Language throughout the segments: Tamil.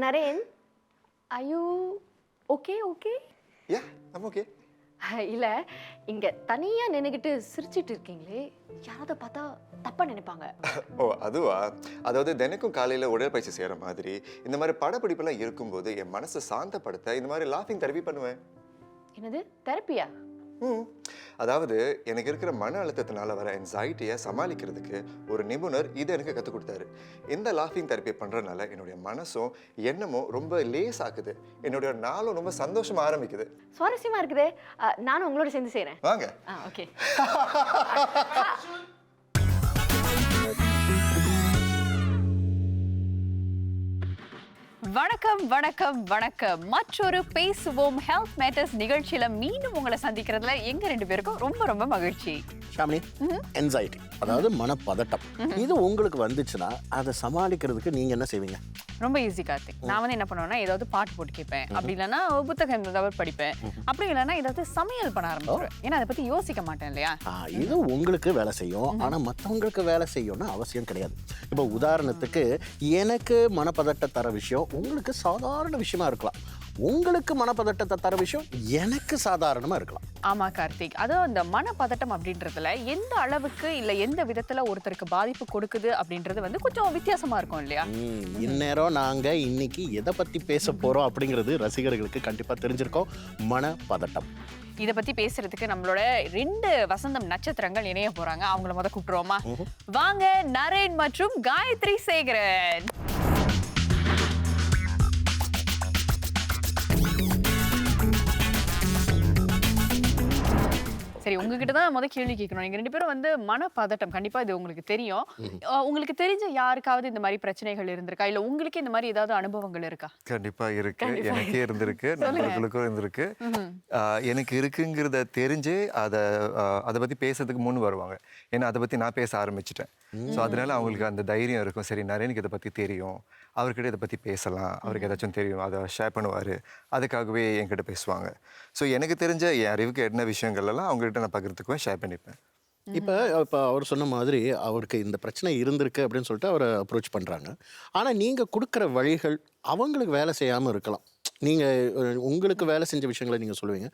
Naren, are you okay? Yeah, I'm okay. இல்ல இங்க தனியா நின்னுகிட்டு சிரிச்சிட்டு இருக்கீங்களே, யாராவது பார்த்தா தப்பா நினைப்பாங்க. ஓ அதுவா? அதாவது தினைக்கும் காலையில் உடற்பயிற்சி செய்கிற மாதிரி இந்த மாதிரி படப்பிடிப்பெல்லாம் இருக்கும்போது என் மனசை சாந்தப்படுத்த இந்த மாதிரி லாஃபிங் தெரப்பி பண்ணுவேன். என்னது தெரப்பியா? அதாவது எனக்கு இருக்கிற மன அழுத்தத்தினால வர என்சைட்டியை சமாளிக்கிறதுக்கு ஒரு நிபுணர் இதை எனக்கு கற்றுக் கொடுத்தாரு. இந்த லாஃபிங் தெரப்பி பண்ணுறதுனால என்னுடைய மனசும் எண்ணமும் ரொம்ப லேஸ் ஆகுது. என்னுடைய நாளும் ரொம்ப சந்தோஷமா ஆரம்பிக்குது. சுவாரஸ்யமா இருக்குதே. நானும் உங்களோட சேர்ந்து செய்கிறேன். வாங்க. ஓகே. வணக்கம் வணக்கம் வணக்கம். மற்றொரு பேசுவோம் ஹெல்த் மேட்டர்ஸ் நிகழ்ச்சியில மீண்டும் உங்களை சந்திக்கிறதுல எங்க ரெண்டு பேருக்கும் ரொம்ப ரொம்ப மகிழ்ச்சி. ஷாமினி, என்சைட்டி அதாவது மனப்பதட்டம், இது உங்களுக்கு வந்துச்சுன்னா அதை சமாளிக்கிறதுக்கு நீங்க என்ன செய்வீங்க? ரொம்ப ஈஸி கார்த்திக். நான் வந்து என்ன பண்ணுவேன்னா ஏதாவது பாட்டு போட்டு கேட்பேன், அப்படி இல்லைன்னா புத்தகம் ஏதாவது படிப்பேன், அப்படி இல்லைன்னா ஏதாவது சமையல் பண்ண ஆரம்பிச்சிடுவேன். ஏன்னா அதை பத்தி யோசிக்க மாட்டேன் இல்லையா. இது உங்களுக்கு வேலை செய்யும், ஆனா மற்றவங்களுக்கு வேலை செய்யும்னு அவசியம் கிடையாது. இப்போ உதாரணத்துக்கு எனக்கு மனப்பதட்டம் தர விஷயம் உங்களுக்கு சாதாரண விஷயமா இருக்கலாம், உங்களுக்கு மனப்பதட்டத்தை தர விஷயம் எனக்கு சாதாரணமா இருக்கலாம். ஆமா கார்த்திக், அதுவும் அந்த மனப்பதட்டம் அப்படின்றதுல எந்த அளவுக்கு இல்ல எந்த விதத்துல ஒருத்தருக்கு பாதிப்பு கொடுக்குது அப்படின்றது வந்து கொஞ்சம் வித்தியாசமா இருக்கும் இல்லையா. இந்நேரம் நாங்க இன்னைக்கு எதை பத்தி பேச போறோம் அப்படிங்கிறது ரசிகர்களுக்கு கண்டிப்பா தெரிஞ்சிருக்கோம். மனப்பதட்டம். இதை பத்தி பேசுறதுக்கு நம்மளோட 2 வசந்தம் நட்சத்திரங்கள் இணைய போறாங்க. அவங்கள கூப்பிட்டுருவோமா? வாங்க, நரேன் மற்றும் காயத்ரி சேகரன். சரி, உங்ககிட்ட தான் கேள்வி கேட்கணும். நீங்க 2 பேரும் வந்து மனப்பதட்டம் கண்டிப்பா இது உங்களுக்கு தெரியும். உங்களுக்கு தெரிஞ்ச யாருக்காவது இந்த மாதிரி பிரச்சனைகள் இருந்திருக்கா, இல்ல உங்களுக்கு இந்த மாதிரி ஏதாவது அனுபவங்கள் இருக்கா? கண்டிப்பா இருக்கு. எனக்கே இருந்திருக்கு, நண்பர்களுக்கும் இருந்திருக்கு. எனக்கு இருக்குங்கிறத தெரிஞ்சு அதை பத்தி பேசுறதுக்கு முன் வருவாங்க. ஏன்னா அதை பத்தி நான் பேச ஆரம்பிச்சிட்டேன். ஸோ அதனால அவங்களுக்கு அந்த தைரியம் இருக்கும். சரி, நரேனுக்கு இதை பத்தி தெரியும், அவர்கிட்ட இதை பற்றி பேசலாம், அவருக்கு ஏதாச்சும் தெரியும், அதை ஷேர் பண்ணுவார், அதுக்காகவே என்கிட்ட பேசுவாங்க. ஸோ எனக்கு தெரிஞ்ச என் அறிவுக்கு என்ன விஷயங்கள்லாம் அவங்ககிட்ட நான் பகிர்ந்துக்குவேன், ஷேர் பண்ணிப்பேன். இப்போ அவர் சொன்ன மாதிரி அவருக்கு இந்த பிரச்சனை இருந்திருக்கு அப்படின்னு சொல்லிட்டு அவரை அப்ரோச் பண்ணுறாங்க. ஆனால் நீங்கள் கொடுக்குற வழிகள் அவங்களுக்கு வேலை செய்யாமல் இருக்கலாம். நீங்கள் உங்களுக்கு வேலை செஞ்ச விஷயங்களை நீங்கள் சொல்லுவீங்க,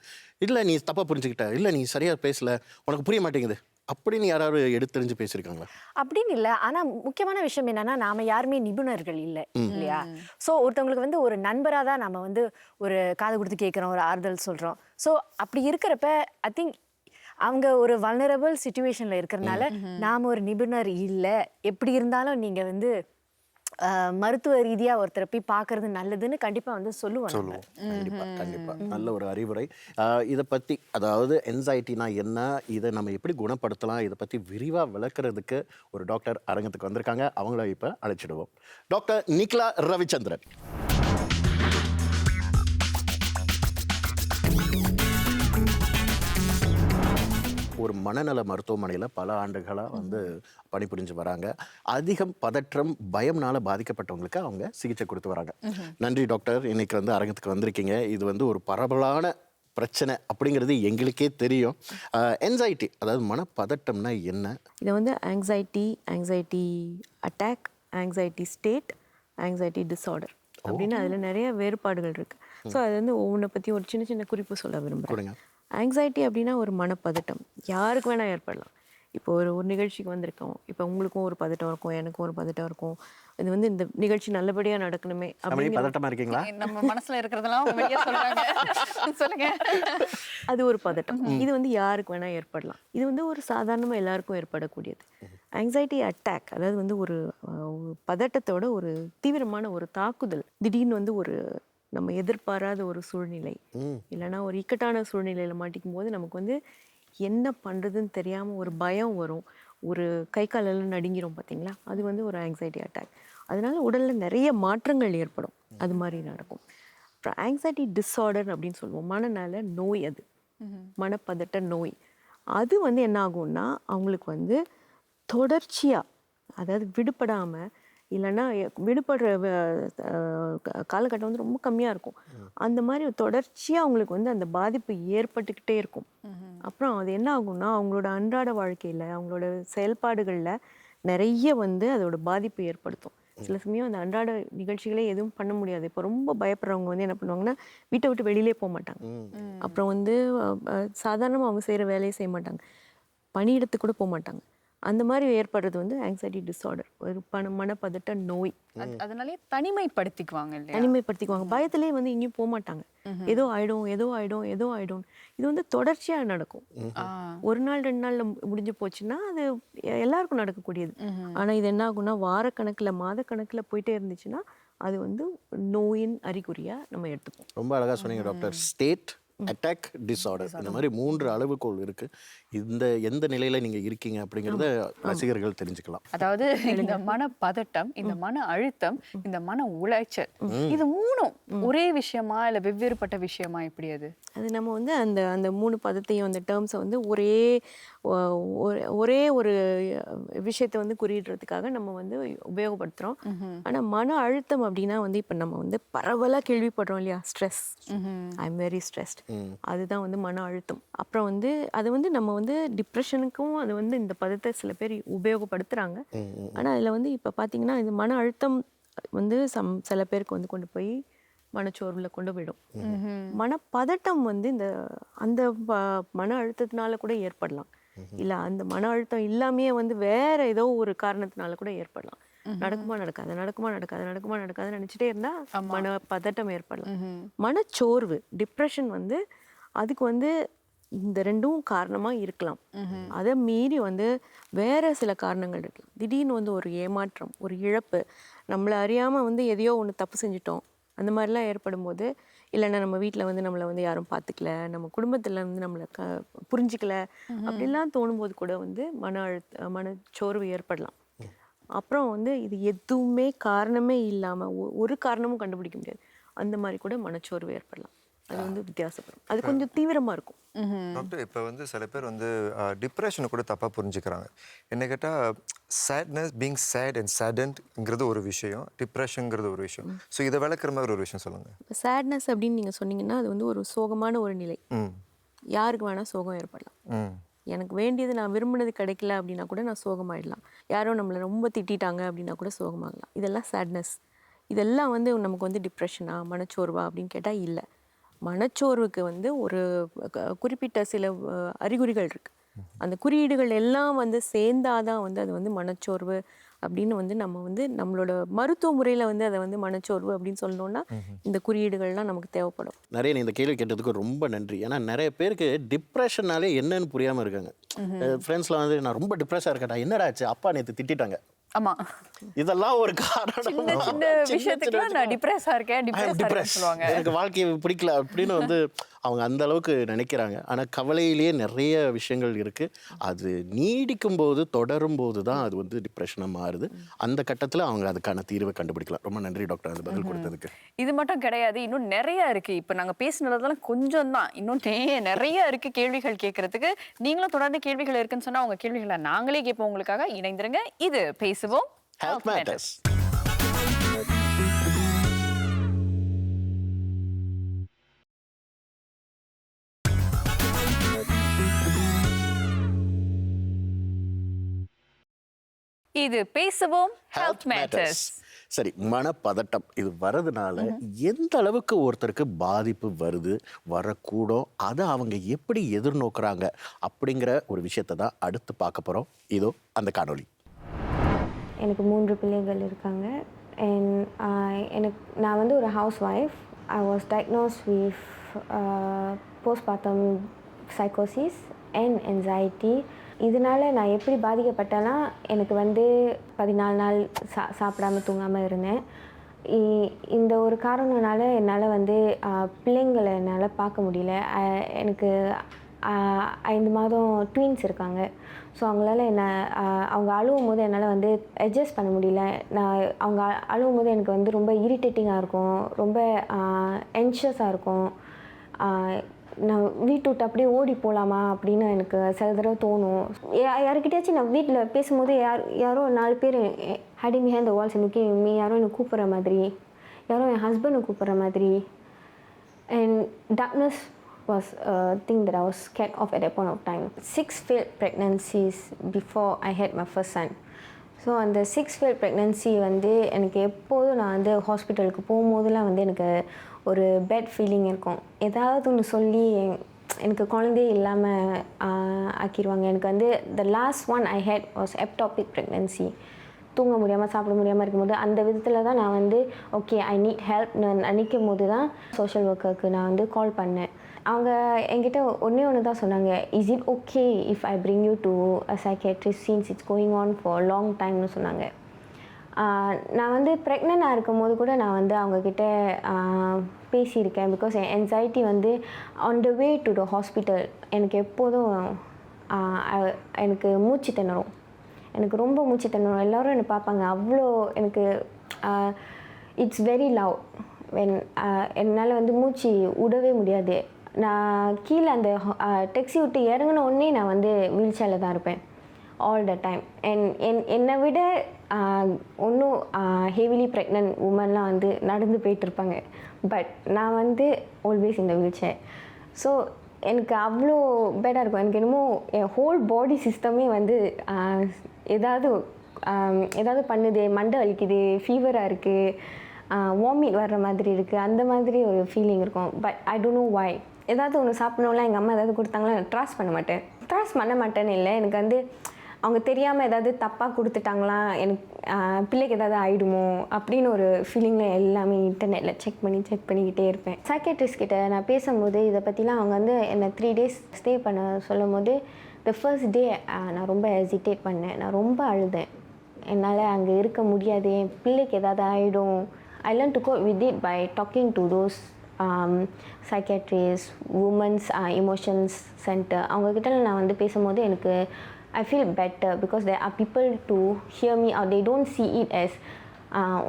இல்லை நீ தப்பாக புரிஞ்சுக்கிட்ட, இல்லை நீ சரியாக பேசலை, உனக்கு புரிய மாட்டேங்குது அப்படின்னு யாராவது எடுத்தெறிஞ்சு பேசியிருக்காங்களா? அப்படின்னு இல்லை. ஆனால் முக்கியமான விஷயம் என்னன்னா, நாம யாருமே நிபுணர்கள் இல்லை இல்லையா. ஸோ ஒருத்தவங்களுக்கு வந்து ஒரு நண்பராக தான் நம்ம வந்து ஒரு காது கொடுத்து கேட்குறோம், ஒரு ஆறுதல் சொல்கிறோம். ஸோ அப்படி இருக்கிறப்ப ஐ திங்க் அவங்க ஒரு வல்னரபிள் சிச்சுவேஷனில் இருக்கிறதுனால நாம் ஒரு நிபுணர் இல்லை, எப்படி இருந்தாலும் நீங்கள் வந்து மருத்துவ ரீதியாக ஒருத்தரை போய் பார்க்கறது நல்லதுன்னு கண்டிப்பாக வந்து சொல்லுவாங்க. கண்டிப்பாக நல்ல ஒரு அறிவுரை. இதை பற்றி, அதாவது என்சைட்டினா என்ன, இதை நம்ம எப்படி குணப்படுத்தலாம், இதை பற்றி விரிவாக விளக்குறதுக்கு ஒரு டாக்டர் அரங்கத்துக்கு வந்திருக்காங்க. அவங்கள இப்போ அழைச்சிடுவோம். டாக்டர் நிக்லா ரவிச்சந்திரன். ஒரு மனநல மருத்துவமனையில் பல ஆண்டுகளாக வந்து பணிபுரிஞ்சு வராங்க. அதிகம் பதற்றம், பயம்னால பாதிக்கப்பட்டவங்களுக்கு அவங்க சிகிச்சை கொடுத்து வராங்க. நன்றி டாக்டர், இன்னைக்கு வந்து அரங்கத்துக்கு வந்திருக்கீங்க. இது வந்து ஒரு பரவலான பிரச்சனை அப்படிங்கிறது எங்களுக்கே தெரியும். என்சைட்டி அதாவது மனப்பதட்டம்னா என்ன? இதை வந்து anxiety attack, anxiety state, anxiety disorder அப்படின்னு அதில் நிறைய வேறுபாடுகள் இருக்குது. ஸோ அது வந்து ஒவ்வொன்றை பற்றி ஒரு சின்ன சின்ன குறிப்பு சொல்ல விரும்புகிறேன். ஆங்ஸைட்டி அப்படின்னா ஒரு மனப்பதட்டம், யாருக்கு வேணால் ஏற்படலாம். இப்போ ஒரு நிகழ்ச்சிக்கு வந்திருக்கோம், இப்போ உங்களுக்கும் ஒரு பதட்டம் இருக்கும், எனக்கும் ஒரு பதட்டம் இருக்கும். இது வந்து இந்த நிகழ்ச்சி நல்லபடியாக நடக்கணுமே அப்படின்னு பதட்டமா இருக்கீங்களா? நம்ம மனசுல இருக்கிறதெல்லாம் சொல்லுங்க. அது ஒரு பதட்டம். இது வந்து யாருக்கு வேணால் ஏற்படலாம். இது வந்து ஒரு சாதாரணமாக எல்லாருக்கும் ஏற்படக்கூடியது. ஆங்ஸைட்டி அட்டாக் அதாவது வந்து ஒரு பதட்டத்தோட ஒரு தீவிரமான ஒரு தாக்குதல். திடீர்னு வந்து ஒரு நம்ம எதிர்பாராத ஒரு சூழ்நிலை, இல்லைன்னா ஒரு இக்கட்டான சூழ்நிலையில் மாட்டிக்கும் போது நமக்கு வந்து என்ன பண்ணுறதுன்னு தெரியாமல் ஒரு பயம் வரும், ஒரு கை காலெல்லாம் நடுங்கிரும் பார்த்தீங்களா, அது வந்து ஒரு ஆங்ஸைட்டி அட்டாக். அதனால உடலில் நிறைய மாற்றங்கள் ஏற்படும், அது மாதிரி நடக்கும். அப்புறம் ஆங்ஸைட்டி டிஸார்டர் அப்படின்னு சொல்லுவோம், மனநல நோய். அது மனப்பதட்ட நோய். அது வந்து என்ன ஆகும்னா அவங்களுக்கு வந்து தொடர்ச்சியாக, அதாவது விடுபடாமல் இல்லைன்னா விடுபடுற காலகட்டம் வந்து ரொம்ப கம்மியாக இருக்கும். அந்த மாதிரி தொடர்ச்சியாக அவங்களுக்கு வந்து அந்த பாதிப்பு ஏற்பட்டுக்கிட்டே இருக்கும். அப்புறம் அது என்ன ஆகும்னா அவங்களோட அன்றாட வாழ்க்கையில் அவங்களோட செயல்பாடுகளில் நிறைய வந்து அதோட பாதிப்பு ஏற்படுத்தும். சில சமயம் அந்த அன்றாட நிகழ்ச்சிகளே எதுவும் பண்ண முடியாது. இப்போ ரொம்ப பயப்படுறவங்க வந்து என்ன பண்ணுவாங்கன்னா வீட்டை விட்டு வெளியிலே போக மாட்டாங்க. அப்புறம் வந்து சாதாரணமாக அவங்க செய்கிற வேலையை செய்ய மாட்டாங்க. பணியிடத்துக்கு கூட போக மாட்டாங்க. அந்த மாதிரி ஏற்படுறது வந்து ஆங்ஸைட்டி டிஸார்டர், ஒரு மனப்பதட்ட நோய். அதனாலே தனிமைப்படுத்திக்குவாங்க இல்லையா? தனிமைப்படுத்திக்குவாங்க. பயத்திலே வந்து எங்கேயும் போக மாட்டாங்க. ஏதோ ஆயிடும் ஏதோ ஆயிடும் ஏதோ ஆயிடும். இது வந்து தொடர்ச்சியாக நடக்கும். ஒரு நாள் 2 நாள்ல முடிஞ்சு போச்சுன்னா அது எல்லாருக்கும் நடக்கக்கூடியது. ஆனால் இது என்ன ஆகும்னா வாரக்கணக்கில் மாதக்கணக்கில் போயிட்டே இருந்துச்சுன்னா அது வந்து நோயின் அறிகுறியா நம்ம எடுத்துப்போம். ரொம்ப அழகாக சொன்னீங்க டாக்டர். ஸ்டேட், அட்டாக், டிஸார்டர், இந்த மாதிரி 3 அளவுகோல் இருக்கு. இந்த எந்த நிலையில நீங்க இருக்கீங்க அப்படிங்கறத ரசிகர்கள் தெரிஞ்சுக்கலாம். அதாவது இந்த மன பதட்டம், இந்த மன அழுத்தம், இந்த மன உளைச்சல், இது 3ம் ஒரே விஷயமா இல்ல வெவ்வேறுபட்ட விஷயமா? எப்படி அது? அது நம்ம வந்து அந்த அந்த 3 பதத்தையும் அந்த டேர்ம்ஸை வந்து ஒரே ஒரு விஷயத்தை வந்து குறியிடுறதுக்காக நம்ம வந்து உபயோகப்படுத்துகிறோம். ஆனால் மன அழுத்தம் அப்படின்னா வந்து இப்போ நம்ம வந்து பரவலாக கேள்விப்படுறோம் இல்லையா, stress, I am very stressed, அதுதான் வந்து மன அழுத்தம். அப்புறம் வந்து அது வந்து நம்ம வந்து டிப்ரெஷனுக்கும் அது வந்து இந்த பதத்தை சில பேர் உபயோகப்படுத்துகிறாங்க. ஆனால் அதில் வந்து இப்போ பார்த்தீங்கன்னா இந்த மன அழுத்தம் வந்து சில பேருக்கு வந்து கொண்டு போய் மனச்சோர்வில் கொண்டு போயிடும். மனப்பதட்டம் வந்து அந்த மன அழுத்தத்தினால கூட ஏற்படலாம். இல்லை அந்த மன அழுத்தம் இல்லாமையே வந்து வேற ஏதோ ஒரு காரணத்தினால கூட ஏற்படலாம். நடக்குமா நடக்காதுன்னு நினச்சிட்டே இருந்தால் மனப்பதட்டம் ஏற்படலாம். மனச்சோர்வு, டிப்ரெஷன் வந்து அதுக்கு வந்து இந்த 2ம் காரணமாக இருக்கலாம். அதை மீறி வந்து வேற சில காரணங்கள் இருக்கலாம். திடீர்னு வந்து ஒரு ஏமாற்றம், ஒரு இழப்பு, நம்மளை அறியாமல் வந்து எதையோ ஒன்று தப்பு செஞ்சிட்டோம், அந்த மாதிரிலாம் ஏற்படும் போது, இல்லைன்னா நம்ம வீட்டில் வந்து நம்மளை வந்து யாரும் பார்த்துக்கல, நம்ம குடும்பத்தில் வந்து நம்மளை புரிஞ்சிக்கல, அப்படிலாம் தோணும்போது கூட வந்து மனச்சோர்வு ஏற்படலாம். அப்புறம் வந்து இது எதுவுமே காரணமே இல்லாமல் ஒரு காரணமும் கண்டுபிடிக்க முடியாது, அந்த மாதிரி கூட மனச்சோர்வு ஏற்படலாம். அது வந்து வித்தியாசப்படும், அது கொஞ்சம் தீவிரமாக இருக்கும். டாக்டர், இப்போ வந்து சில பேர் வந்து டிப்ரெஷனை கூட தப்பாக புரிஞ்சுக்கிறாங்க. என்ன கேட்டால் சேட்னஸ், பீங் சேட் அண்ட் சேடன்ட்ங்கிறது ஒரு விஷயம், டிப்ரெஷனுங்கிறது ஒரு விஷயம். ஸோ இதை விளக்குற மாதிரி ஒரு விஷயம் சொல்லுங்கள். இப்போ சேட்னஸ் அப்படின்னு நீங்கள் சொன்னீங்கன்னா அது வந்து ஒரு சோகமான ஒரு நிலை. யாருக்கு வேணால் சோகம் ஏற்படலாம். எனக்கு வேண்டியது நான் விரும்பினது கிடைக்கல அப்படின்னா கூட நான் சோகமாயிடலாம். யாரோ நம்மளை ரொம்ப திட்டாங்க அப்படின்னா கூட சோகமாகலாம். இதெல்லாம் சேட்னஸ். இதெல்லாம் வந்து நமக்கு வந்து டிப்ரெஷனா, மனச்சோர்வா அப்படின்னு கேட்டால் இல்லை. மனச்சோர்வுக்கு வந்து ஒரு குறிப்பிட்ட சில அறிகுறிகள் இருக்கு. அந்த குறியீடுகள் எல்லாம் வந்து சேர்ந்தாதான் வந்து அது வந்து மனச்சோர்வு அப்படின்னு வந்து நம்ம வந்து நம்மளோட மருத்துவ முறையில் வந்து அதை வந்து மனச்சோர்வு அப்படின்னு சொல்லணும்னா இந்த குறியீடுகள்லாம் நமக்கு தேவைப்படும். நிறைய இந்த கேள்வி கேட்டதுக்கு ரொம்ப நன்றி. ஏன்னா நிறைய பேருக்கு டிப்ரெஷனாலே என்னன்னு புரியாமல் இருக்காங்க. ஃப்ரெண்ட்ஸ்லாம் வந்து நான் ரொம்ப டிப்ரெஷனாக இருக்கேன்டா, என்னடா ஆச்சு, அப்பா நேற்று திட்டாங்க. ஆமா, இதெல்லாம் ஒரு காரணம். சின்ன விஷயத்துக்குலாம் நான் டிப்ரெஸ்ஸா இருக்கேன் சொல்லுவாங்க. எனக்கு வாழ்க்கையை பிடிக்கல அப்படின்னு வந்து அவங்க அந்த அளவுக்கு நினைக்கிறாங்க. ஆனால் கவலையிலேயே நிறைய விஷயங்கள் இருக்கு. அது நீடிக்கும் போது, தொடரும் போது தான் அது வந்து டிப்ரெஷனாக மாறுது. அந்த கட்டத்தில் அவங்க அதுக்கான தீர்வை கண்டுபிடிக்கலாம். ரொம்ப நன்றி டாக்டர் அந்த பதில் கொடுத்ததுக்கு. இது மட்டும் கிடையாது, இன்னும் நிறைய இருக்கு. இப்போ நாங்கள் பேசினதெல்லாம் கொஞ்சம் தான், இன்னும் நிறைய இருக்கு கேள்விகள் கேட்கறதுக்கு. நீங்களும் தொடர்ந்து கேள்விகள் இருக்குன்னு சொன்னா உங்க கேள்விகளை நாங்களே கேட்போம் உங்களுக்காக. இணைந்திருங்க. இது பேசுவோம் ஹெல்த் மேட்டர்ஸ். இது பேசுவோம் ஹெல்த் மேட்டர்ஸ். சரி, மனப்பதட்டம் இது வரதுனால எந்த அளவுக்கு ஒருத்தருக்கு பாதிப்பு வருது, வரக்கூடும், அதை அவங்க எப்படி எதிர்நோக்குறாங்க அப்படிங்கிற ஒரு விஷயத்தை தான் அடுத்து பார்க்க போகிறோம். இதோ அந்த காணொளி. எனக்கு 3 பிள்ளைகள் இருக்காங்க. நான் வந்து ஒரு housewife. I was diagnose with postpartum சைக்கோசிஸ் அண்ட் என்சைட்டி. இதனால் நான் எப்படி பாதிக்கப்பட்டேன்னா, எனக்கு வந்து 14 நாள் சாப்பிடாம தூங்காமல் இருந்தேன். இந்த ஒரு காரணனால என்னால் வந்து பிள்ளைங்களை என்னால் பார்க்க முடியல. எனக்கு 5 மாதம் ட்வின்ஸ் இருக்காங்க. ஸோ அவங்களால அவங்க அழுவும் போது என்னால் வந்து அட்ஜஸ்ட் பண்ண முடியல. அவங்க அழுவும் போது எனக்கு வந்து ரொம்ப இரிட்டேட்டிங்காக இருக்கும், ரொம்ப என்ஷியஸாக இருக்கும். நான் வீட்டு விட்டு அப்படியே ஓடி போகலாமா அப்படின்னு எனக்கு சில தடவை தோணும். யாருக்கிட்டேயாச்சும் நான் வீட்டில் பேசும்போது யாரோ 4 பேர் ஹைடிங் பிஹைண்ட் த வால்ஸ் எனக்கு யாரோ என்னை கூப்பிட்ற மாதிரி, யாரோ என் ஹஸ்பண்டை கூப்பிட்ற மாதிரி. And darkness was a thing that I was scared of at that point of time. 6 failed pregnancies before I had my first son. So அந்த 6 failed pregnancy வந்து எனக்கு எப்போதும் நான் வந்து ஹாஸ்பிட்டலுக்கு போகும்போதெல்லாம் வந்து எனக்கு ஒரு பேட் ஃபீலிங் இருக்கும். ஏதாவது ஒன்று சொல்லி எனக்கு குழந்தையே இல்லாமல் ஆக்கிடுவாங்க. எனக்கு வந்து the last one I had was ectopic pregnancy. தூங்க முடியாமல் சாப்பிட முடியாமல் இருக்கும்போது அந்த விதத்தில் தான் நான் வந்து ஓகே ஐ நீட் ஹெல்ப் நான் நினைக்கும் போது தான் சோஷியல் ஒர்க்கருக்கு நான் வந்து கால் பண்ணேன். அவங்க என்கிட்ட ஒன்று தான் சொன்னாங்க, is it okay if I bring you to a psychiatrist since it's going on for long டைம்னு சொன்னாங்க. நான் வந்து ப்ரெக்னெண்ட்டாக இருக்கும் போது கூட நான் வந்து அவங்கக்கிட்ட பேசியிருக்கேன். பிகாஸ் என் என்சைட்டி வந்து on the way to the hospital எனக்கு எப்போதும் எனக்கு மூச்சு திணறும். எனக்கு ரொம்ப மூச்சு திணறும். எல்லோரும் என்னை பார்ப்பாங்க. அவ்வளோ எனக்கு இட்ஸ் வெரி லவ் வென் என்னால் வந்து மூச்சு விடவே முடியாது. நான் கீழே அந்த டெக்ஸி விட்டு இறங்கின உடனே நான் வந்து வீல் சேரில் தான் இருப்பேன் ஆல் த டைம். என்னை விட ஒன்றும் ஹெவிலி ப்ரெக்னென்ட் உமன்லாம் வந்து நடந்து போயிட்டுருப்பாங்க. பட் நான் வந்து ஆல்வேஸ் இந்த வீல் சேர். ஸோ எனக்கு அவ்வளோ பேடாக இருக்கும். எனக்கு என்னமோ என் ஹோல் பாடி சிஸ்டமே வந்து ஏதாவது பண்ணுது, மண்டை வலிக்குது, ஃபீவராக இருக்குது, வாமிட் வர்ற மாதிரி இருக்குது, அந்த மாதிரி ஒரு ஃபீலிங் இருக்கும். But I don't know why. ஏதாவது ஒன்று சாப்பிடணும்லாம் எங்கள் அம்மா ஏதாவது கொடுத்தாங்களா ட்ராஸ் பண்ண மாட்டேன்னு இல்லை. எனக்கு வந்து அவங்க தெரியாமல் ஏதாவது தப்பாக கொடுத்துட்டாங்களா, எனக்கு பிள்ளைக்கு ஏதாவது ஆகிடுமோ அப்படின்னு ஒரு ஃபீலிங்கில் எல்லாமே இன்டர்நெட்டில் செக் பண்ணிக்கிட்டே இருப்பேன். சைக்கியாட்ரிஸ்ட் கிட்ட நான் பேசும்போது இதை பற்றிலாம் அவங்க வந்து என்னை 3 days ஸ்டே பண்ண சொல்லும் போது த ஃபர்ஸ்ட் டே நான் ரொம்ப ஹெசிடேட் பண்ணேன். நான் ரொம்ப அழுதேன். என்னால் அங்கே இருக்க முடியாது, என் பிள்ளைக்கு ஏதாவது ஆகிடும். I learned to cope with it by talking to those psychiatrists, women's emotions center. அவங்கக்கிட்ட நான் வந்து பேசும்போது எனக்கு I feel better because there are people to hear me out. They don't see it as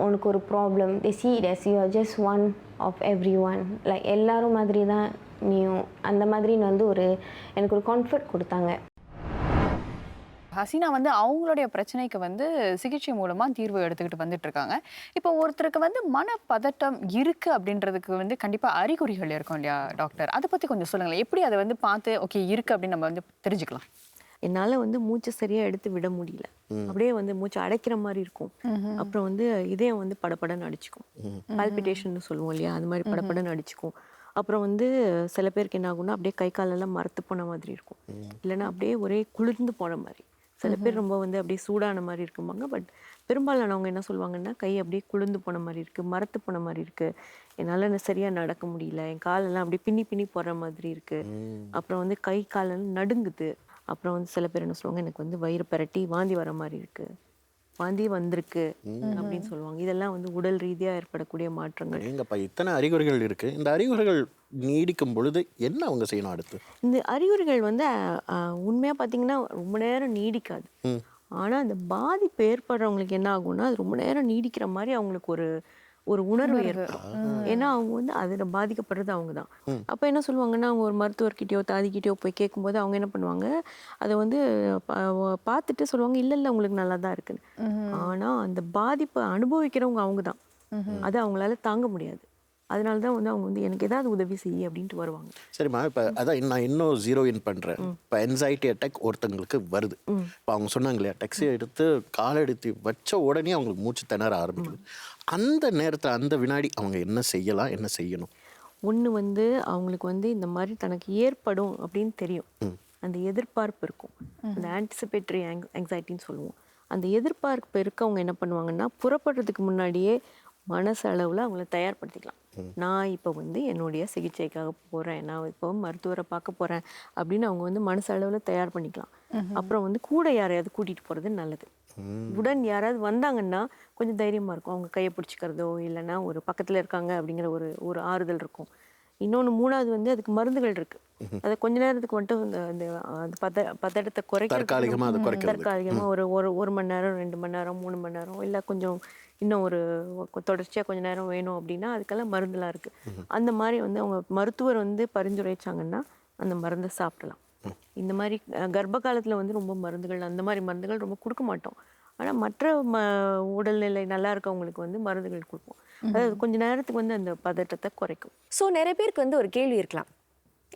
உனக்கு ஒரு problem. They see it as you are just one of everyone. Like எல்லாரும் மாதிரி தான் நீயும், அந்த மாதிரி வந்து எனக்கு ஒரு கம்ஃபர்ட் கொடுத்தாங்க. ஹசீனா வந்து அவங்களுடைய பிரச்சனைக்கு வந்து சிகிச்சை மூலமா தீர்வு எடுத்துக்கிட்டு வந்துட்டு இருக்காங்க. இப்போ ஒருத்தருக்கு வந்து மனப்பதட்டம் இருக்கு அப்படின்றதுக்கு வந்து கண்டிப்பா அறிகுறிகள் இருக்கும் இல்லையா டாக்டர்? அதை பத்தி கொஞ்சம் சொல்லுங்களேன். எப்படி அதை வந்து பார்த்து ஓகே இருக்கு அப்படின்னு நம்ம வந்து தெரிஞ்சுக்கலாம்? என்னால் வந்து மூச்சை சரியாக எடுத்து விட முடியல. அப்படியே வந்து மூச்சு அடைக்கிற மாதிரி இருக்கும். அப்புறம் வந்து இதயம் வந்து படப்படன்னு அடிச்சுக்கும். பால்பிட்டேஷன் சொல்லுவோம் இல்லையா, அது மாதிரி படப்படன்னு அடிச்சுக்கும். அப்புறம் வந்து சில பேருக்கு என்ன ஆகும்னா அப்படியே கை காலெல்லாம் மரத்து போன மாதிரி இருக்கும். இல்லைன்னா அப்படியே ஒரே குளிர்ந்து போன மாதிரி. சில பேர் ரொம்ப வந்து அப்படியே சூடான மாதிரி இருக்கும்பாங்க. பட் பெரும்பாலானவங்க என்ன சொல்லுவாங்கன்னா கை அப்படியே குளிர்ந்து போன மாதிரி இருக்குது, மரத்து போன மாதிரி இருக்குது, என்னால் சரியாக நடக்க முடியல, என் காலெல்லாம் அப்படியே பின்னி போடுற மாதிரி இருக்குது, அப்புறம் வந்து கை காலெல்லாம் நடுங்குது. அப்புறம் வந்து சில பேர் என்ன சொல்லுவாங்க, எனக்கு வந்து வயிறு பரட்டி வாந்தி வர மாதிரி இருக்குது, வாந்தி வந்திருக்கு அப்படின்னு சொல்லுவாங்க. இதெல்லாம் வந்து உடல் ரீதியாக ஏற்படக்கூடிய மாற்றங்கள். எங்கப்பா இத்தனை அறிகுறிகள் இருக்கு, இந்த அறிகுறிகள் நீடிக்கும் பொழுது என்ன அவங்க செய்யணும் அடுத்து? இந்த அறிகுறிகள் வந்து உண்மையாக பார்த்தீங்கன்னா ரொம்ப நேரம் நீடிக்காது. ஆனால் அந்த பாதிப்பு ஏற்படுறவங்களுக்கு என்ன ஆகும்னா அது ரொம்ப நேரம் நீடிக்கிற மாதிரி அவங்களுக்கு ஒரு உணர்வு ஏற்படும். ஏன்னா அவங்க வந்து அதில் பாதிக்கப்படுறது அவங்க தான். அப்போ என்ன சொல்லுவாங்கன்னா அவங்க ஒரு மருத்துவர்கிட்டயோ தாதிக்கிட்டயோ போய் கேட்கும்போது அவங்க என்ன பண்ணுவாங்க, அதை வந்து பார்த்துட்டு சொல்லுவாங்க இல்லை உங்களுக்கு நல்லா தான் இருக்குன்னு. ஆனால் அந்த பாதிப்பை அனுபவிக்கிறவங்க அவங்க தான். அதை அவங்களால தாங்க முடியாது. அதனால தான் வந்து அவங்க வந்து எனக்கு ஏதாவது உதவி செய்ய அப்படின்ட்டு வருவாங்க. சரிம்மா, இப்போ அதான் நான் இன்னும் ஜீரோ இன் பண்ணுறேன். இப்போ என்சைட்டி அட்டாக் ஒருத்தங்களுக்கு வருது. இப்போ அவங்க சொன்னாங்க இல்லையா, டெக்ஸி எடுத்து காலை எடுத்து வச்ச உடனே அவங்களுக்கு மூச்சு திணற ஆரம்பிக்குது. அந்த நேரத்தில் அந்த வினாடி அவங்க என்ன செய்யலாம், என்ன செய்யணும்? ஒன்று வந்து அவங்களுக்கு வந்து இந்த மாதிரி தனக்கு ஏற்படும் அப்படின்னு தெரியும். அந்த எதிர்பார்ப்பு இருக்கும், அந்த ஆன்டிசிபேட்டரி ஆங்ஸைட்டின்னு சொல்லுவோம். அந்த எதிர்பார்ப்பு இருக்கவங்க என்ன பண்ணுவாங்கன்னா புறப்படுறதுக்கு முன்னாடியே மனசளவில் அவங்கள தயார்படுத்திக்கலாம். நான் இப்போ வந்து என்னுடைய சிகிச்சைக்காக போகிறேன், நான் இப்போ மருத்துவரை பார்க்க போகிறேன் அப்படின்னு அவங்க வந்து மனசளவில் தயார் பண்ணிக்கலாம். அப்புறம் வந்து கூட யாரையாவது கூட்டிகிட்டு போகிறது நல்லது. உடன் யாராவது வந்தாங்கன்னா கொஞ்சம் தைரியமாக இருக்கும். அவங்க கையை பிடிச்சிக்கிறதோ இல்லைன்னா ஒரு பக்கத்தில் இருக்காங்க அப்படிங்கிற ஒரு ஆறுதல் இருக்கும். இன்னொன்று மூணாவது வந்து அதுக்கு மருந்துகள் இருக்குது. அதை கொஞ்ச நேரத்துக்கு மட்டும் அந்த பதட்டத்தை குறைக்க தற்காலிகமாக ஒரு 1 மணி நேரம் 2 மணி நேரம் 3 மணி நேரம் இல்லை கொஞ்சம் இன்னும் ஒரு தொடர்ச்சியாக கொஞ்ச நேரம் வேணும் அப்படின்னா அதுக்கெல்லாம் மருந்துலாம் இருக்குது. அந்த மாதிரி வந்து அவங்க மருத்துவர் வந்து பரிந்துரைச்சாங்கன்னா அந்த மருந்தை சாப்பிடலாம். இந்த மாதிரி கர்ப்ப காலத்தில் வந்து ரொம்ப மருந்துகள் அந்த மாதிரி மருந்துகள் ரொம்ப கொடுக்க மாட்டோம். ஆனால் மற்ற உடல்நிலை நல்லா இருக்கவங்களுக்கு வந்து மருந்துகள் கொடுப்போம். அதாவது கொஞ்ச நேரத்துக்கு வந்து அந்த பதட்டத்தை குறைக்கும். ஸோ நிறைய பேருக்கு வந்து ஒரு கேள்வி இருக்கலாம்.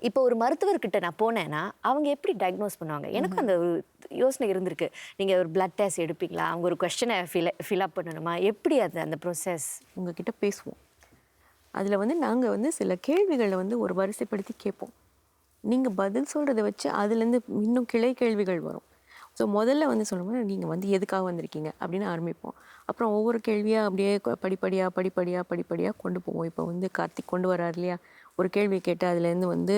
இப்போ ஒரு மருத்துவர்கிட்ட நான் போனேன்னா அவங்க எப்படி டயக்னோஸ் பண்ணுவாங்க? எனக்கும் அந்த ஒரு யோசனை இருந்திருக்கு. நீங்கள் ஒரு பிளட் டெஸ்ட் எடுப்பீங்களா? அவங்க ஒரு கொஸ்டினை ஃபில்அப் பண்ணணுமா? எப்படி அது அந்த ப்ரொசஸ்? உங்ககிட்ட பேசுவோம். அதில் வந்து நாங்கள் வந்து சில கேள்விகளை வந்து ஒரு வரிசைப்படுத்தி கேட்போம். நீங்கள் பதில் சொல்கிறத வச்சு அதுலேருந்து இன்னும் கிளை கேள்விகள் வரும். ஸோ முதல்ல வந்து சொல்லும்போது நீங்கள் வந்து எதுக்காக வந்திருக்கீங்க அப்படின்னு ஆரம்பிப்போம். அப்புறம் ஒவ்வொரு கேள்வியாக அப்படியே படிப்படியாக கொண்டு போவோம். இப்போ வந்து கார்த்திக் கொண்டு வரார் இல்லையா, ஒரு கேள்வியை கேட்டு அதுலேருந்து வந்து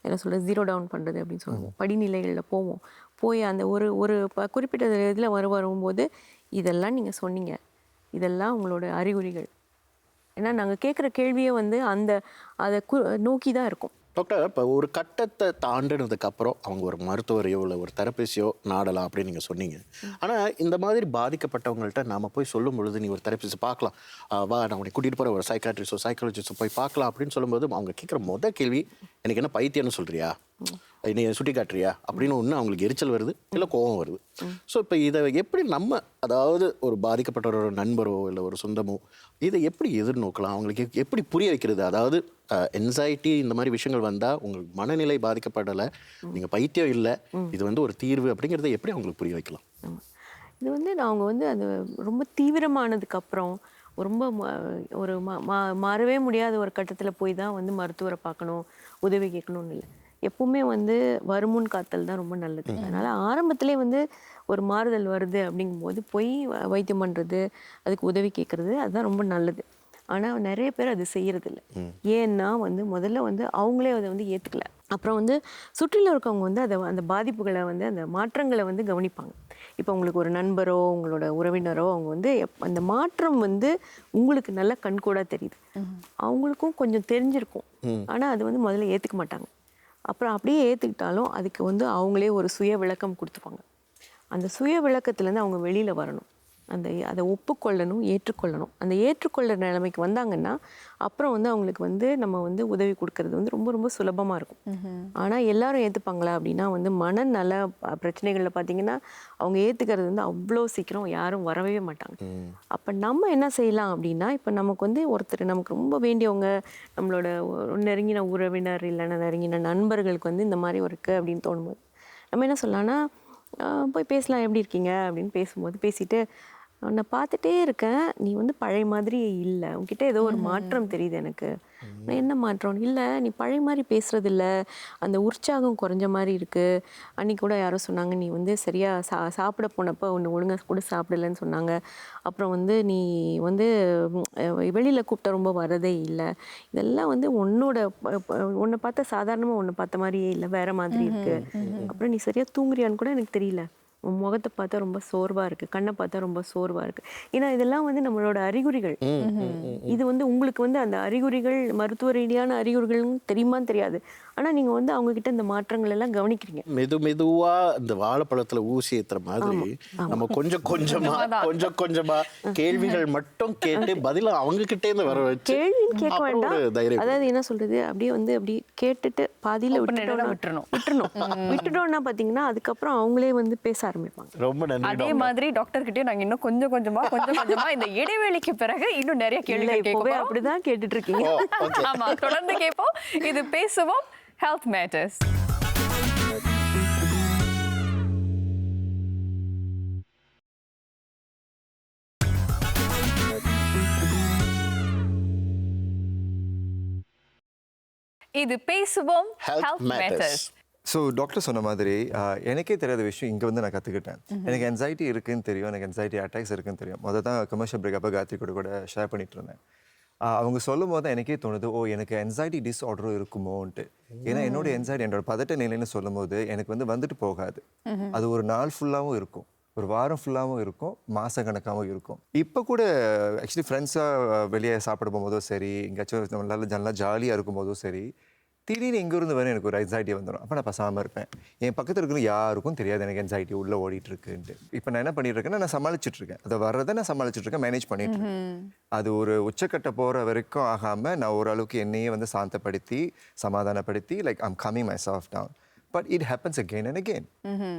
என்ன சொல்கிறது, ஜீரோ டவுன் பண்ணுறது அப்படின்னு சொல்லுவோம். படிநிலைகளில் போவோம். போய் அந்த ஒரு குறிப்பிட்ட இதில் வரும்போது இதெல்லாம் நீங்கள் சொன்னீங்க, இதெல்லாம் உங்களோட அறிகுறிகள். ஏன்னா நாங்கள் கேட்குற கேள்வியை வந்து அதை நோக்கி தான் இருக்கும். டாக்டர், இப்போ ஒரு கட்டத்தை தாண்டினதுக்கு அப்புறம் அவங்க ஒரு மருத்துவரையோ இல்லை ஒரு தெரபிஸ்டையோ நாடலாம் அப்படின்னு நீங்கள் சொன்னீங்க. ஆனால் இந்த மாதிரி பாதிக்கப்பட்டவங்கள்ட்ட நாம் போய் சொல்லும் பொழுது, நீ ஒரு தெரபிஸ்ட் பார்க்கலாம், வா நான் உன்னை கூட்டிகிட்டு போகிற ஒரு சைக்காட்ரிஸ்டோ சைக்காலஜிஸ்டோ போய் பார்க்கலாம் அப்படின்னு சொல்லும்போது அவங்க கேட்குற முதல் கேள்வி, எனக்கு என்ன பைத்தியம்னு சொல்கிறியா, நீ சுட்டி காட்டுறியா அப்படின்னு ஒன்று அவங்களுக்கு எரிச்சல் வருது, இல்லை கோபம் வருது. ஸோ இப்போ இதை எப்படி நம்ம, அதாவது ஒரு பாதிக்கப்பட்ட ஒரு நண்பரோ இல்லை ஒரு சொந்தமோ இதை எப்படி எதிர்நோக்கலாம், அவங்களுக்கு எப்படி புரிய வைக்கிறது? அதாவது என்சைட்டி இந்த மாதிரி விஷயங்கள் வந்தால் உங்களுக்கு மனநிலை பாதிக்கப்படலை, நீங்கள் பைத்தியம் இல்லை, இது வந்து ஒரு தீர்வு அப்படிங்கிறத எப்படி அவங்களுக்கு புரிய வைக்கலாம்? இது வந்து அவங்க வந்து அது ரொம்ப தீவிரமானதுக்கப்புறம் ரொம்ப ஒரு மாறவே முடியாத ஒரு கட்டத்தில் போய் தான் வந்து மருத்துவரை பார்க்கணும், உதவி கேட்கணும்னு இல்லை. எப்பவுமே வந்து வருமுன் காத்தல் தான் ரொம்ப நல்லது. அதனால் ஆரம்பத்திலே வந்து ஒரு மாறுதல் வருது அப்படிங்கும்போது போய் வைத்தியம் பண்ணுறது, அதுக்கு உதவி கேட்குறது, அதுதான் ரொம்ப நல்லது. ஆனால் நிறைய பேர் அது செய்யறதில்ல. ஏன்னா வந்து முதல்ல வந்து அவங்களே அதை வந்து ஏற்றுக்கல. அப்புறம் வந்து சுற்றிலும் இருக்கவங்க வந்து அந்த பாதிப்புகளை வந்து அந்த மாற்றங்களை வந்து கவனிப்பாங்க. இப்போ உங்களுக்கு ஒரு நண்பரோ உங்களோட உறவினரோ அவங்க வந்து அந்த மாற்றம் வந்து உங்களுக்கு நல்ல கண்கூடாக தெரியுது. அவங்களுக்கும் கொஞ்சம் தெரிஞ்சிருக்கும். ஆனால் அது வந்து முதல்ல ஏற்றுக்க மாட்டாங்க. அப்புறம் அப்படியே ஏற்றுக்கிட்டாலும் அதுக்கு வந்து அவங்களே ஒரு சுய விளக்கம் கொடுத்துப்பாங்க. அந்த சுய விளக்கத்துலேருந்து அவங்க வெளியில் வரணும். அதை ஒப்புக்கொள்ளணும், ஏற்றுக்கொள்ளணும். அந்த ஏற்றுக்கொள்கிற நிலைமைக்கு வந்தாங்கன்னா அப்புறம் வந்து அவங்களுக்கு வந்து நம்ம வந்து உதவி கொடுக்கறது வந்து ரொம்ப ரொம்ப சுலபமாக இருக்கும். ஆனால் எல்லாரும் ஏற்றுப்பாங்களா அப்படின்னா வந்து மனநல பிரச்சனைகளில் பார்த்தீங்கன்னா அவங்க ஏற்றுக்கிறது வந்து அவ்வளோ சீக்கிரம் யாரும் வரவே மாட்டாங்க. அப்போ நம்ம என்ன செய்யலாம் அப்படின்னா, இப்போ நமக்கு வந்து ஒருத்தர் நமக்கு ரொம்ப வேண்டியவங்க, நம்மளோட நெருங்கின உறவினர் இல்லைன்னா நெருங்கின நண்பர்களுக்கு வந்து இந்த மாதிரி இருக்குது அப்படின்னு தோணும்போது நம்ம என்ன சொல்லலாம்னா, போய் பேசலாம், எப்படி இருக்கீங்க அப்படின்னு பேசிட்டு, உன்னை பார்த்துட்டே இருக்கேன், நீ வந்து பழைய மாதிரி இல்லை, உன்கிட்ட ஏதோ ஒரு மாற்றம் தெரியுது எனக்கு. என்ன மாற்றம்? இல்லை, நீ பழைய மாதிரி பேசுறது இல்லை, அந்த உற்சாகம் குறைஞ்ச மாதிரி இருக்குது. அன்றைக்கி கூட யாரோ சொன்னாங்க, நீ வந்து சரியாக சாப்பிட போனப்போ ஒன்று ஒழுங்காக கூட சாப்பிடலன்னு சொன்னாங்க. அப்புறம் வந்து நீ வந்து வெளியில் கூப்பிட்டா ரொம்ப வரதே இல்லை. இதெல்லாம் வந்து உன்னை பார்த்தா சாதாரணமாக உன்னை பார்த்த மாதிரியே இல்லை, வேற மாதிரி இருக்குது. அப்புறம் நீ சரியாக தூங்குறியான்னு கூட எனக்கு தெரியல, உன் முகத்தை பார்த்தா ரொம்ப சோர்வாக இருக்குது, கண்ணை பார்த்தா ரொம்ப சோர்வாக இருக்குது. ஏன்னா இதெல்லாம் வந்து நம்மளோட அறிகுறிகள். இது வந்து உங்களுக்கு வந்து அந்த அறிகுறிகள் மருத்துவ ரீதியான அறிகுறிகள்னு தெரியுமான்னு தெரியாது. ஆனால் நீங்கள் வந்து அவங்கக்கிட்ட இந்த மாற்றங்கள் எல்லாம் கவனிக்கிறீங்க. மெதுவாக இந்த வாழைப்பழத்தில் ஊசி ஏற்றுற மாதிரி நம்ம கொஞ்சம் கொஞ்சமாக கேள்விகள் மட்டும் கேட்டு பதில அவங்க வர வச்சு கேள்வின்னு கேட்க வேண்டாம். அதாவது என்ன சொல்றது, அப்படியே வந்து அப்படி கேட்டுட்டு பாதியில் விட்டுட்டோம்னா பார்த்தீங்கன்னா அதுக்கப்புறம் அவங்களே வந்து பேச ஆரம்பிப்பாங்க. ரொம்ப நன்றி. அதே மாதிரி டாக்டர் கிட்டே நாங்க இன்னும் கொஞ்சம் கொஞ்சமா இந்த இடைவெளிக்கு பிறகு இன்னும் நிறைய கேள்விகள் கேட்போம். அப்படிதான் கேட்டுட்டு இருக்கீங்க. ஆமா, தொடர்ந்து கேட்போம். இது பேசுவோம் ஹெல்த் மேட்டர்ஸ். இது பேசுவோம் ஹெல்த் மேட்டர்ஸ். ஸோ டாக்டர் சொன்ன மாதிரி எனக்கே தெரியாத விஷயம் இங்கே வந்து நான் கற்றுக்கிட்டேன். எனக்கு என்சைட்டி இருக்குன்னு தெரியும், எனக்கு என்சைட்டி அட்டாக்ஸ் இருக்குன்னு தெரியும். தான் கமர்ஷியல் பிரேக் அப்போ கார்த்திக் கூட ஷேர் பண்ணிட்டு இருந்தேன். அவங்க சொல்லும் போது தான் எனக்கே தோணுது, ஓ எனக்கு என்சைட்டி டிஸ்ஆர்டரும் இருக்குமோன்ட்டு. ஏன்னா என்னோட என்சைட்டி, என்னோட பதட்ட நிலைன்னு சொல்லும் போது எனக்கு வந்துட்டு போகாது. அது ஒரு நாள் ஃபுல்லாகவும் இருக்கும், ஒரு வாரம் ஃபுல்லாகவும் இருக்கும், மாதக்கணக்காகவும் இருக்கும். இப்போ கூட ஆக்சுவலி ஃப்ரெண்ட்ஸாக வெளியே சாப்பிட போகும்போதும் சரி, எங்கேயாச்சும் நல்லா ஜாலியாக இருக்கும் போதும் சரி, திடீர்னு எங்கேருந்து வரும் எனக்கு ஒரு anxiety வந்துடும். அப்போ நான் பேசாமல் இருப்பேன். என் பக்கத்தில் இருக்கிற யாருக்கும் தெரியாது எனக்கு anxiety உள்ளே ஓடிட்டு இருக்குன்ட்டு. இப்போ நான் என்ன பண்ணிட்டு இருக்கேன்னா, நான் சமாளிச்சுட்டு இருக்கேன். அதை வர்றதை நான் சமாளிச்சுட்டு இருக்கேன், மேனேஜ் பண்ணிட்டு இருக்கேன். அது ஒரு உச்சக்கட்ட போகிற வரைக்கும் ஆகாமல் நான் ஓரளவுக்கு என்னையே வந்து சாந்தப்படுத்தி சமாதானப்படுத்தி like I'm coming myself down. But it happens again and again.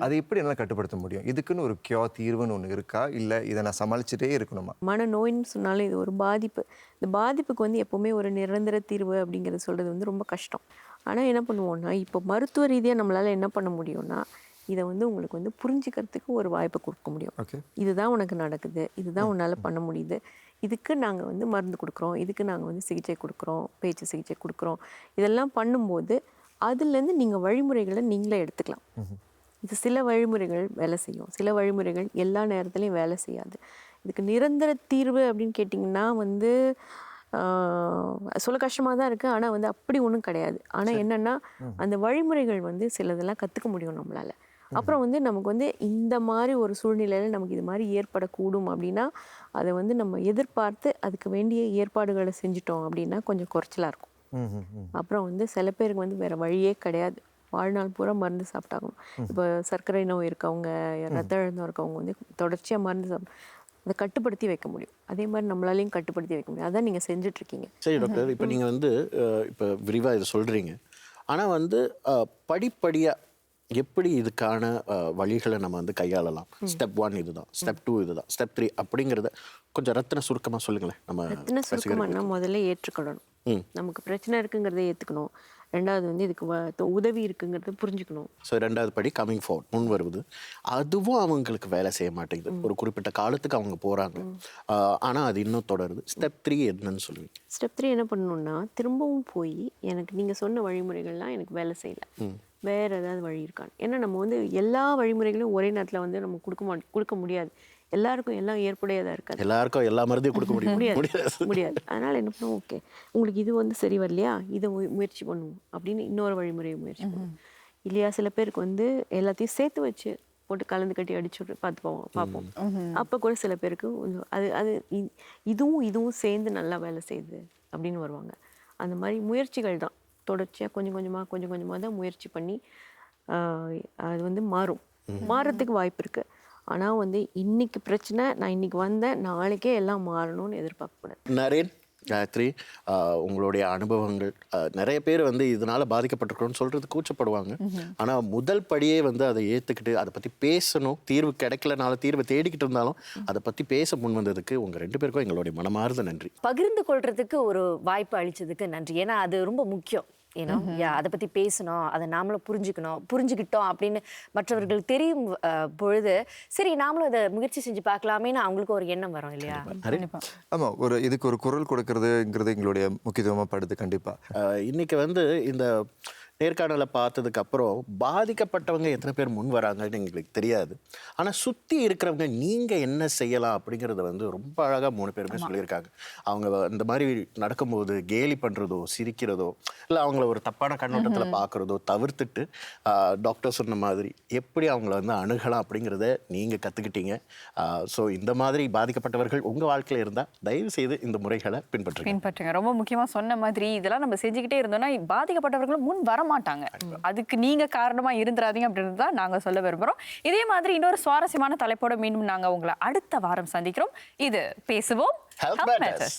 அதை எப்படி என்னால் கட்டுப்படுத்த முடியும்? இதுக்குன்னு ஒரு தீர்வுன்னு ஒன்று இருக்கா, இல்லை இதை நான் சமாளிச்சுட்டே இருக்கணுமா? மனநோயின்னு சொன்னாலும் இது ஒரு பாதிப்பு. இந்த பாதிப்புக்கு வந்து எப்போவுமே ஒரு நிரந்தர தீர்வு அப்படிங்கிறது சொல்கிறது வந்து ரொம்ப கஷ்டம். ஆனால் என்ன பண்ணுவோம்னா, இப்போ மருத்துவ ரீதியாக நம்மளால் என்ன பண்ண முடியும்னா, இதை வந்து உங்களுக்கு வந்து புரிஞ்சுக்கிறதுக்கு ஒரு வாய்ப்பை கொடுக்க முடியும். ஓகே, இதுதான் உனக்கு நடக்குது, இதுதான் உன்னால் பண்ண முடியுது, இதுக்கு நாங்கள் வந்து மருந்து கொடுக்குறோம், இதுக்கு நாங்கள் வந்து சிகிச்சை கொடுக்குறோம், பேச்சு சிகிச்சை கொடுக்குறோம். இதெல்லாம் பண்ணும்போது அதுலேருந்து நீங்கள் வழிமுறைகளை நீங்களே எடுத்துக்கலாம். இது சில வழிமுறைகள் வேலை செய்யும், சில வழிமுறைகள் எல்லா நேரத்துலையும் வேலை செய்யாது. இதுக்கு நிரந்தர தீர்வு அப்படின்னு கேட்டிங்கன்னா வந்து சொல்ல கஷ்டமாக தான் இருக்குது. ஆனால் வந்து அப்படி ஒன்றும் கிடையாது. ஆனால் என்னென்னா அந்த வழிமுறைகள் வந்து சிலதெல்லாம் கற்றுக்க முடியும் நம்மளால். அப்புறம் வந்து நமக்கு வந்து இந்த மாதிரி ஒரு சூழ்நிலையில் நமக்கு இது மாதிரி ஏற்படக்கூடும் அப்படின்னா அதை வந்து நம்ம எதிர்பார்த்து அதுக்கு வேண்டிய ஏற்பாடுகளை செஞ்சிட்டோம் அப்படின்னா கொஞ்சம் குறைச்சலாக இருக்கும். அப்புறம் வந்து சில பேருக்கு வந்து வேறு வழியே கிடையாது, வாழ்நாள் பூரா மருந்து சாப்பிட்டாகணும். இப்போ சர்க்கரை நோய் இருக்கவங்க, ரத்த அழுத்தம் இருக்கவங்க வந்து தொடர்ச்சியாக மருந்து அதை கட்டுப்படுத்தி வைக்க முடியும். அதே மாதிரி நம்மளாலையும் கட்டுப்படுத்தி வைக்க முடியும். அதான் நீங்கள் செஞ்சிட்ருக்கீங்க. சரி டாக்டர், இப்போ நீங்கள் வந்து இப்போ விரிவாக இதை சொல்கிறீங்க. ஆனால் வந்து படிப்படியாக எப்படி இதுக்கான வழிகளை நம்ம வந்து கையாளலாம்? ஸ்டெப் 1 இதுதான், ஸ்டெப் 2 இதுதான், ஸ்டெப் 3 அப்படிங்கிறத கொஞ்சம் ரத்தின சுருக்கமாக சொல்லுங்களேன். நம்ம ரத்தின சுருக்கமானா முதல்ல ஏற்றுக்கொள்ளணும். நமக்கு பிரச்சனை இருக்குங்கிறத ஏற்றுக்கணும். ரெண்டாவது வந்து இதுக்கு உதவி இருக்குங்கிறத புரிஞ்சுக்கணும். ஸோ ரெண்டாவது படி கம்மிங் ஃபார்வர்ட், முன் வருவது. அதுவும் அவங்களுக்கு வேலை செய்ய மாட்டேங்குது. ஒரு குறிப்பிட்ட காலத்துக்கு அவங்க போகிறாங்க, ஆனால் அது இன்னும் தொடருது. ஸ்டெப் 3 என்னன்னு சொல்லுவீங்க? ஸ்டெப் 3 என்ன பண்ணணும்னா, திரும்பவும் போய் எனக்கு நீங்கள் சொன்ன வழிமுறைகள்லாம் எனக்கு வேலை செய்யலை, வேறு ஏதாவது வழி இருக்கான்னு. ஏன்னா நம்ம வந்து எல்லா வழிமுறைகளையும் ஒரே நேரத்தில் வந்து நம்ம கொடுக்க முடியாது. எல்லாருக்கும் எல்லாம் ஏற்புடையதாக இருக்காது. எல்லாருக்கும் எல்லா மருந்தையும் கொடுக்க முடியாது. அதனால் என்ன பண்ணுவோம், ஓகே உங்களுக்கு இது வந்து சரி வரலையா, இதை முயற்சி பண்ணுவோம் அப்படின்னு இன்னொரு வழிமுறையை முயற்சி பண்ணுவோம். இல்லையா சில பேருக்கு வந்து எல்லாத்தையும் சேர்த்து வச்சு போட்டு கலந்து கட்டி அடிச்சு பார்ப்போம். அப்போ கூட சில பேருக்கு அது இதுவும் சேர்ந்து நல்லா வேலை செய்யுது அப்படின்னு வருவாங்க. அந்த மாதிரி முயற்சிகள் தான் தொடர்ச்சியாக கொஞ்சம் கொஞ்சமாக தான் முயற்சி பண்ணி அது வந்து மாறத்துக்கு வாய்ப்பு இருக்குது. ஆனால் வந்து இன்னைக்கு பிரச்சனை, நான் இன்னைக்கு வந்தேன், நாளைக்கே எல்லாம் மாறணும்னு எதிர்பார்க்கக்கூடாது. நரேன், காயத்ரி, உங்களுடைய அனுபவங்கள், நிறைய பேர் வந்து இதனால பாதிக்கப்பட்டிருக்கிறோன்னு சொல்றது கூச்சப்படுவாங்க. ஆனால் முதல் படியே வந்து அதை ஏற்றுக்கிட்டு அதை பற்றி பேசணும். தீர்வு கிடைக்கலனாலும் தீர்வை தேடிக்கிட்டு இருந்தாலும் அதை பற்றி பேச முன் வந்ததுக்கு உங்கள் 2 பேருக்கும் எங்களுடைய மனமார்ந்த நன்றி. பகிர்ந்து கொள்றதுக்கு ஒரு வாய்ப்பு அளிச்சதுக்கு நன்றி. ஏன்னா அது ரொம்ப முக்கியம். ஏன்னா அதை பற்றி பேசணும், அதை நாமளும் புரிஞ்சுக்கிட்டோம் அப்படின்னு மற்றவர்கள் தெரியும் பொழுது சரி நாமளும் அதை முயற்சி செஞ்சு பார்க்கலாமேன்னு அவங்களுக்கு ஒரு எண்ணம் வரும் இல்லையா? ஆமாம், இதுக்கு ஒரு குரல் கொடுக்கறதுங்கிறது எங்களுடைய முக்கியத்துவமாக படுது. கண்டிப்பாக இன்னைக்கு வந்து இந்த நேர்காணலை பார்த்ததுக்கு அப்புறம் பாதிக்கப்பட்டவங்க எத்தனை பேர் முன் வராங்கன்னு எங்களுக்கு தெரியாது. ஆனால் சுற்றி இருக்கிறவங்க நீங்கள் என்ன செய்யலாம் அப்படிங்கிறத வந்து ரொம்ப அழகாக 3 பேருமே சொல்லியிருக்காங்க. அவங்க இந்த மாதிரி நடக்கும்போது கேலி பண்ணுறதோ சிரிக்கிறதோ இல்லை அவங்கள ஒரு தப்பான கண்ணோட்டத்தில் பார்க்குறதோ தவிர்த்துட்டு டாக்டர் சொன்ன மாதிரி எப்படி அவங்கள வந்து அணுகலாம் அப்படிங்கிறத நீங்கள் கற்றுக்கிட்டீங்க. ஸோ இந்த மாதிரி பாதிக்கப்பட்டவர்கள் உங்கள் வாழ்க்கையில் இருந்தால் தயவு செய்து இந்த முறைகளை பின்பற்றுங்க. ரொம்ப முக்கியமாக சொன்ன மாதிரி இதெல்லாம் நம்ம செஞ்சுக்கிட்டே இருந்தோம்னா பாதிக்கப்பட்டவர்களும் முன் வர மாட்டாங்க. அதுக்கு நீங்க காரணமா இருந்துராதீங்க அப்படின்றது தான் நாங்க சொல்ல விரும்புறோம். இதே மாதிரி இன்னொரு சுவாரஸ்யமான தலைப்போட மீண்டும் நாங்க உங்களை அடுத்த வாரம் சந்திக்கிறோம். இது பேசுவோம். Health Matters.